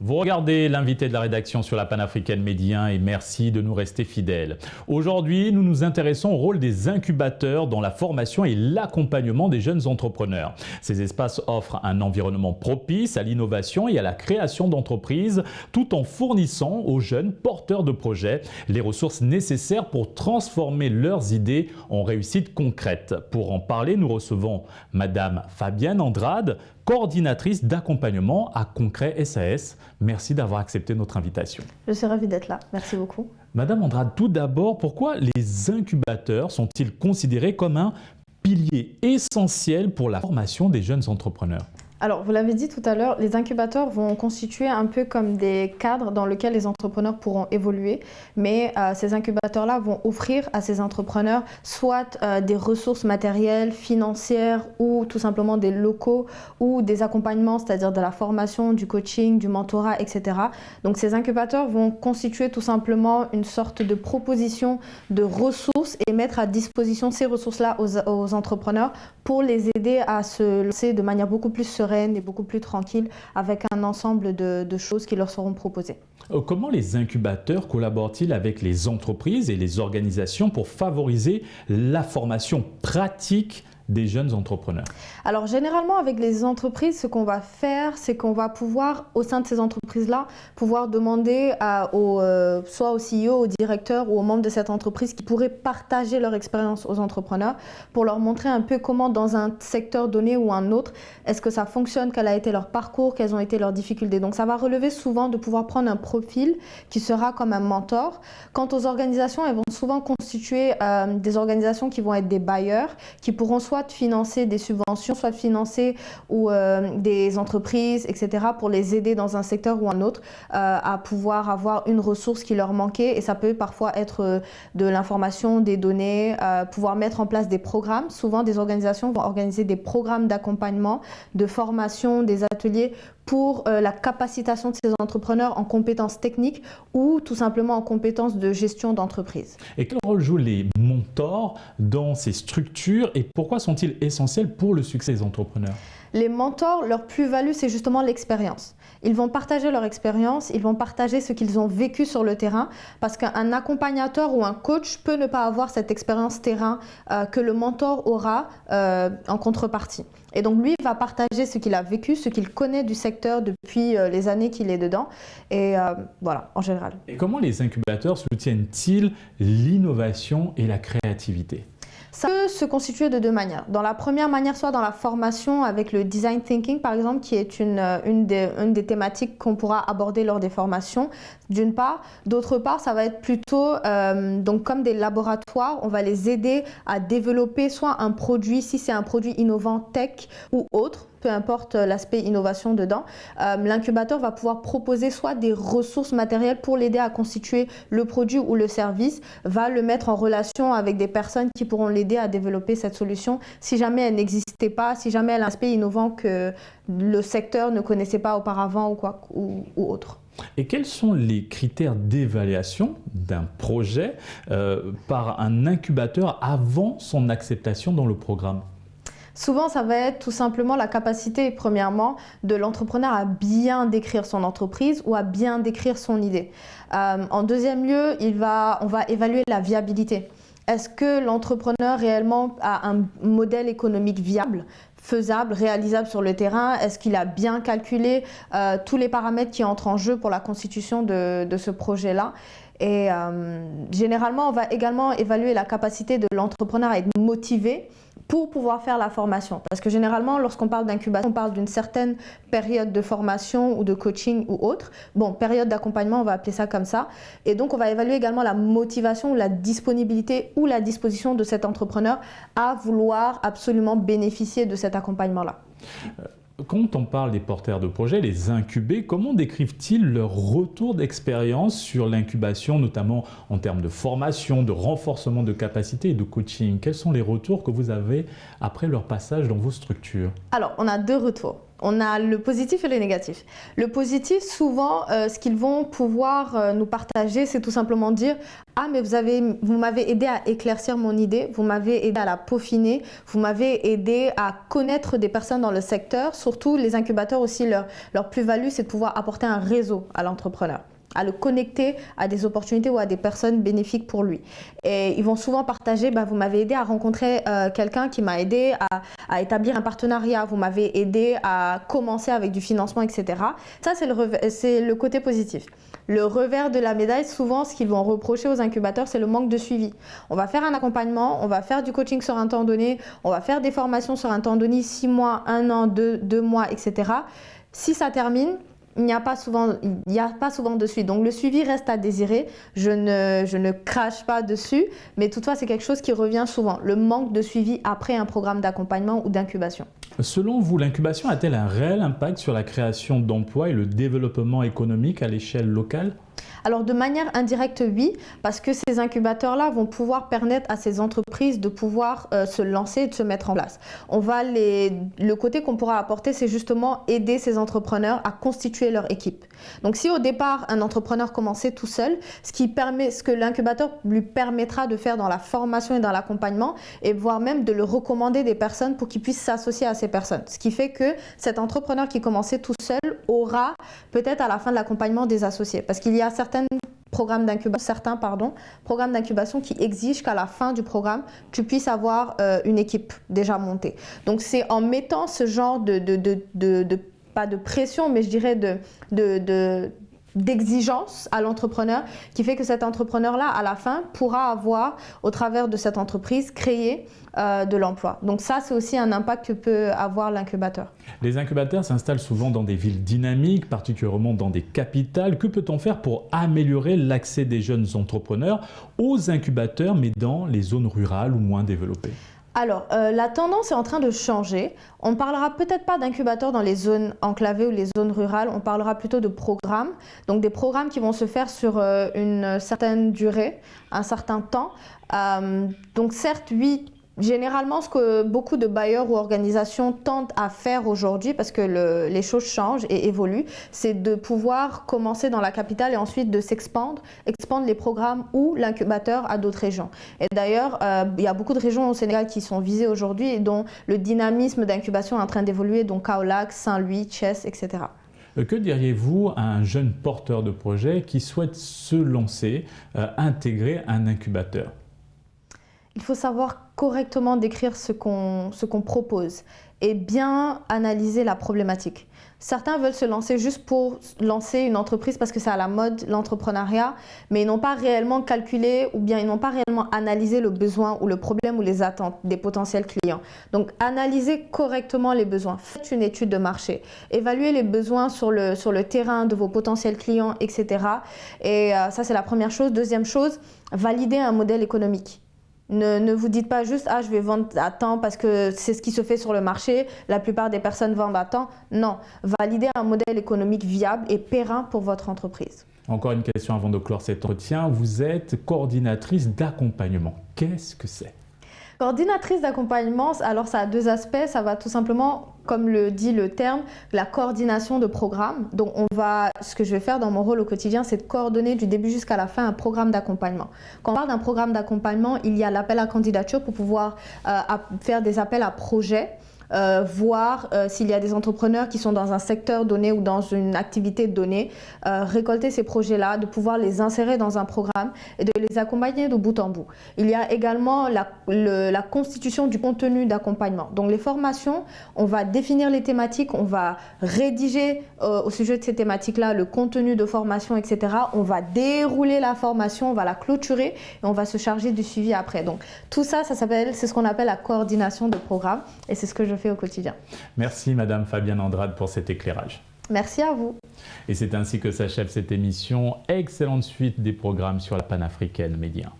Vous regardez l'invité de la rédaction sur la panafricaine Média et merci de nous rester fidèles. Aujourd'hui, nous nous intéressons au rôle des incubateurs dans la formation et l'accompagnement des jeunes entrepreneurs. Ces espaces offrent un environnement propice à l'innovation et à la création d'entreprises tout en fournissant aux jeunes porteurs de projets les ressources nécessaires pour transformer leurs idées en réussites concrètes. Pour en parler, nous recevons Madame Fabienne Andrade, coordinatrice d'accompagnement à Concret SAS. Merci d'avoir accepté notre invitation. Je suis ravie d'être là. Merci beaucoup. Madame Andrade, tout d'abord, pourquoi les incubateurs sont-ils considérés comme un pilier essentiel pour la formation des jeunes entrepreneurs ? Alors, vous l'avez dit tout à l'heure, les incubateurs vont constituer un peu comme des cadres dans lesquels les entrepreneurs pourront évoluer. Mais ces incubateurs-là vont offrir à ces entrepreneurs soit des ressources matérielles, financières ou tout simplement des locaux ou des accompagnements, c'est-à-dire de la formation, du coaching, du mentorat, etc. Donc, ces incubateurs vont constituer tout simplement une sorte de proposition de ressources et mettre à disposition ces ressources-là aux entrepreneurs pour les aider à se lancer de manière beaucoup plus sereine et beaucoup plus tranquille avec un ensemble de choses qui leur seront proposées. Comment les incubateurs collaborent-ils avec les entreprises et les organisations pour favoriser la formation pratique des jeunes entrepreneurs? Alors généralement avec les entreprises, ce qu'on va faire, c'est qu'on va pouvoir, au sein de ces entreprises-là, pouvoir demander soit au CEO, au directeur ou aux membres de cette entreprise qui pourraient partager leur expérience aux entrepreneurs pour leur montrer un peu comment dans un secteur donné ou un autre, est-ce que ça fonctionne, quel a été leur parcours, quelles ont été leurs difficultés. Donc ça va relever souvent de pouvoir prendre un profil qui sera comme un mentor. Quant aux organisations, elles vont souvent constituer des organisations qui vont être des bailleurs, qui pourront soit financer des subventions, soit financer des entreprises, etc. pour les aider dans un secteur ou un autre à pouvoir avoir une ressource qui leur manquait. Et ça peut parfois être de l'information, des données, pouvoir mettre en place des programmes. Souvent, des organisations vont organiser des programmes d'accompagnement, de formation, des ateliers pour la capacitation de ces entrepreneurs en compétences techniques ou tout simplement en compétences de gestion d'entreprise. Et quel rôle jouent les mentors dans ces structures et pourquoi sont-ils essentiels pour le succès des entrepreneurs? Les mentors, leur plus-value, c'est justement l'expérience. Ils vont partager leur expérience, ils vont partager ce qu'ils ont vécu sur le terrain parce qu'un accompagnateur ou un coach peut ne pas avoir cette expérience terrain que le mentor aura en contrepartie. Et donc lui, il va partager ce qu'il a vécu, ce qu'il connaît du secteur depuis les années qu'il est dedans. Et voilà, en général. Et comment les incubateurs soutiennent-ils l'innovation et la créativité? Ça peut se constituer de deux manières. Dans la première manière, soit dans la formation avec le design thinking, par exemple, qui est une des thématiques qu'on pourra aborder lors des formations, d'une part. D'autre part, ça va être plutôt donc comme des laboratoires, on va les aider à développer soit un produit, si c'est un produit innovant tech ou autre, peu importe l'aspect innovation dedans, l'incubateur va pouvoir proposer soit des ressources matérielles pour l'aider à constituer le produit ou le service, va le mettre en relation avec des personnes qui pourront l'aider à développer cette solution si jamais elle n'existait pas, si jamais elle a un aspect innovant que le secteur ne connaissait pas auparavant ou autre. Et quels sont les critères d'évaluation d'un projet par un incubateur avant son acceptation dans le programme ? Souvent, ça va être tout simplement la capacité, premièrement, de l'entrepreneur à bien décrire son entreprise ou à bien décrire son idée. En deuxième lieu, on va évaluer la viabilité. Est-ce que l'entrepreneur réellement a un modèle économique viable, faisable, réalisable sur le terrain? Est-ce qu'il a bien calculé tous les paramètres qui entrent en jeu pour la constitution de ce projet-là? Et généralement, on va également évaluer la capacité de l'entrepreneur à être motivé pour pouvoir faire la formation. Parce que généralement, lorsqu'on parle d'incubation, on parle d'une certaine période de formation ou de coaching ou autre. Bon, période d'accompagnement, on va appeler ça comme ça. Et donc, on va évaluer également la motivation ou la disponibilité ou la disposition de cet entrepreneur à vouloir absolument bénéficier de cet accompagnement-là. Quand on parle des porteurs de projets, les incubés, comment décrivent-ils leur retour d'expérience sur l'incubation, notamment en termes de formation, de renforcement de capacité et de coaching? Quels sont les retours que vous avez après leur passage dans vos structures? Alors, on a deux retours. On a le positif et le négatif. Le positif, souvent, ce qu'ils vont pouvoir nous partager, c'est tout simplement dire « Ah, mais vous m'avez aidé à éclaircir mon idée, vous m'avez aidé à la peaufiner, vous m'avez aidé à connaître des personnes dans le secteur. » Surtout, les incubateurs aussi, leur plus-value, c'est de pouvoir apporter un réseau à l'entrepreneur, à le connecter à des opportunités ou à des personnes bénéfiques pour lui. Et ils vont souvent partager, vous m'avez aidé à rencontrer quelqu'un qui m'a aidé à établir un partenariat, vous m'avez aidé à commencer avec du financement, etc. Ça, c'est le côté positif. Le revers de la médaille, souvent, ce qu'ils vont reprocher aux incubateurs, c'est le manque de suivi. On va faire un accompagnement, on va faire du coaching sur un temps donné, on va faire des formations sur un temps donné, 6 mois, 1 an, 2 mois, etc. Si ça termine, il n'y a pas souvent de suite. Donc le suivi reste à désirer. Je ne crache pas dessus, mais toutefois c'est quelque chose qui revient souvent, le manque de suivi après un programme d'accompagnement ou d'incubation. Selon vous, l'incubation a-t-elle un réel impact sur la création d'emplois et le développement économique à l'échelle locale ? Alors de manière indirecte, oui, parce que ces incubateurs-là vont pouvoir permettre à ces entreprises de pouvoir se lancer et de se mettre en place. Le côté qu'on pourra apporter, c'est justement aider ces entrepreneurs à constituer leur équipe. Donc si au départ, un entrepreneur commençait tout seul, ce que l'incubateur lui permettra de faire dans la formation et dans l'accompagnement, et voire même de le recommander des personnes pour qu'ils puissent s'associer à ces personnes. Ce qui fait que cet entrepreneur qui commençait tout seul aura peut-être à la fin de l'accompagnement des associés. Parce qu'il y a certains programmes d'incubation qui exigent qu'à la fin du programme, tu puisses avoir une équipe déjà montée. Donc c'est en mettant ce genre pas de pression, mais je dirais d'exigence à l'entrepreneur qui fait que cet entrepreneur-là, à la fin, pourra avoir, au travers de cette entreprise, créé de l'emploi. Donc ça, c'est aussi un impact que peut avoir l'incubateur. Les incubateurs s'installent souvent dans des villes dynamiques, particulièrement dans des capitales. Que peut-on faire pour améliorer l'accès des jeunes entrepreneurs aux incubateurs, mais dans les zones rurales ou moins développées ? Alors, la tendance est en train de changer. On ne parlera peut-être pas d'incubateurs dans les zones enclavées ou les zones rurales, on parlera plutôt de programmes. Donc des programmes qui vont se faire sur une certaine durée, un certain temps. Donc certes, oui, généralement, ce que beaucoup de bailleurs ou organisations tentent à faire aujourd'hui, parce que les choses changent et évoluent, c'est de pouvoir commencer dans la capitale et ensuite de expandre les programmes ou l'incubateur à d'autres régions. Et d'ailleurs, il y a beaucoup de régions au Sénégal qui sont visées aujourd'hui et dont le dynamisme d'incubation est en train d'évoluer, donc Kaolack, Saint-Louis, Thiès, etc. Que diriez-vous à un jeune porteur de projet qui souhaite se lancer, intégrer un incubateur ? Il faut savoir correctement décrire ce qu'on propose et bien analyser la problématique. Certains veulent se lancer juste pour lancer une entreprise parce que c'est à la mode, l'entrepreneuriat, mais ils n'ont pas réellement calculé ou bien ils n'ont pas réellement analysé le besoin ou le problème ou les attentes des potentiels clients. Donc, analysez correctement les besoins. Faites une étude de marché. Évaluez les besoins sur le terrain de vos potentiels clients, etc. Et ça, c'est la première chose. Deuxième chose, validez un modèle économique. Ne vous dites pas juste « Ah, je vais vendre à temps parce que c'est ce qui se fait sur le marché, la plupart des personnes vendent à temps ». Non, validez un modèle économique viable et périn pour votre entreprise. Encore une question avant de clore cet entretien. Vous êtes coordinatrice d'accompagnement. Qu'est-ce que c'est ? Coordinatrice d'accompagnement, alors ça a deux aspects. Ça va tout simplement, comme le dit le terme, la coordination de programme. Donc ce que je vais faire dans mon rôle au quotidien, c'est de coordonner du début jusqu'à la fin un programme d'accompagnement. Quand on parle d'un programme d'accompagnement, il y a l'appel à candidature pour pouvoir faire des appels à projets. Voir s'il y a des entrepreneurs qui sont dans un secteur donné ou dans une activité donnée, récolter ces projets-là, de pouvoir les insérer dans un programme et de les accompagner de bout en bout. Il y a également la constitution du contenu d'accompagnement. Donc les formations, on va définir les thématiques, on va rédiger au sujet de ces thématiques-là le contenu de formation, etc. On va dérouler la formation, on va la clôturer et on va se charger du suivi après. Donc tout ça, c'est ce qu'on appelle la coordination de programme et c'est ce que je fais au quotidien. Merci Madame Fabienne Andrade pour cet éclairage. Merci à vous. Et c'est ainsi que s'achève cette émission. Excellente suite des programmes sur la panafricaine Média.